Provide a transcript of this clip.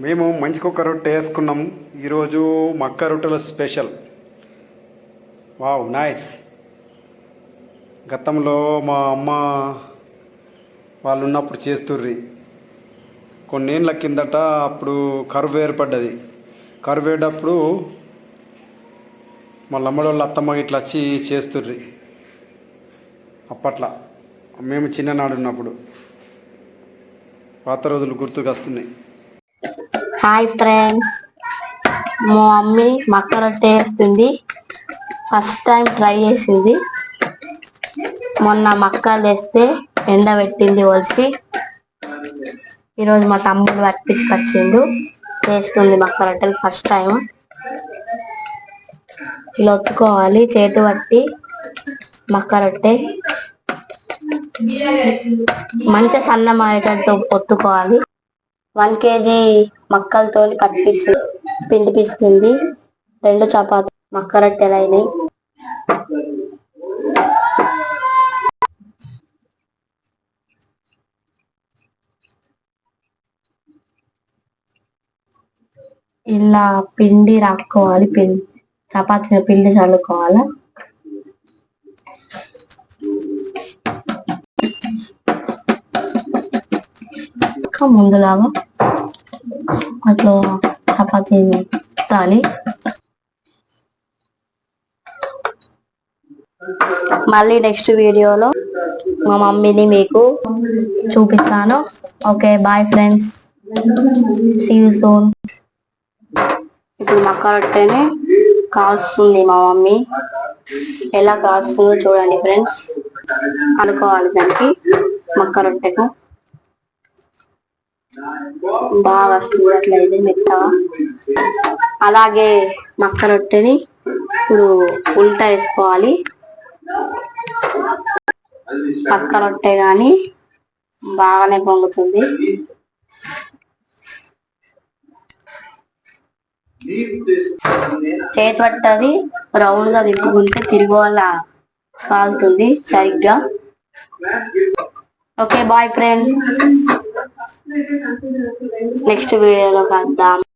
మేము మంచికొక రొట్టె వేసుకున్నాం ఈరోజు. మక్క రొట్టెల స్పెషల్. Wow, nice. గతంలో మా అమ్మ వాళ్ళు ఉన్నప్పుడు చేస్తుర్రి. కొన్నేళ్ళ కిందట అప్పుడు కరువు ఏర్పడ్డది. కరువు ఏడప్పుడు మా అమ్మడోళ్ళ అత్తమ్మ ఇట్లా వచ్చి చేస్తుర్రి అప్పట్లో. మేము చిన్ననాడు ఉన్నప్పుడు పాత రోజులు గుర్తుకు వస్తున్నాయి. హాయ్ ఫ్రెండ్స్, మా మమ్మీ మక్క రొట్టె వేస్తుంది. ఫస్ట్ టైం ట్రై చేసింది. మొన్న మక్కలు వేస్తే ఎండబెట్టింది ఒలిసి. ఈరోజు మా తమ్ముడు పట్టించుకొచ్చిండు. వేస్తుంది మక్క రొట్టెలు ఫస్ట్ టైం. ఇలా ఒత్తుకోవాలి, చేతి పట్టి మక్క రొట్టె మంచి సన్నం అయ్యేటట్టు ఒత్తుకోవాలి. 1 kg మక్కలతో పట్టించి పిండి పిసికింది. 2 చపాతీ మక్క రొట్టెలు అయినాయి. ఇలా పిండి రాసుకోవాలి. చపాతీ పిండి చల్లుకోవాలి. ముందులాగా అట్లా చపాతీని తాలి. మళ్ళీ నెక్స్ట్ వీడియోలో మా మమ్మీని మీకు చూపిస్తాను. Okay, bye friends, see you soon. ఇప్పుడు మక్క రొట్టెని కాల్స్తుంది మా మమ్మీ. ఎలా కాల్స్తుందో చూడండి ఫ్రెండ్స్. అనుకోవాలి దానికి మక్క రొట్టెకు బాగా వస్తుంది. అట్లయితే మెత్తగా. అలాగే మక్క రొట్టెని ఇప్పుడు ఉల్టా వేసుకోవాలి. మక్క రొట్టె కానీ బాగానే పొంగుతుంది. చేతి పట్టది రౌండ్ గా తిప్పుకుంటే తిరిగి వల్ల కాలుతుంది సరిగ్గా. ఓకే, బాయ్ ఫ్రెండ్స్, నెక్స్ట్ వీడియోలో కలుద్దాం.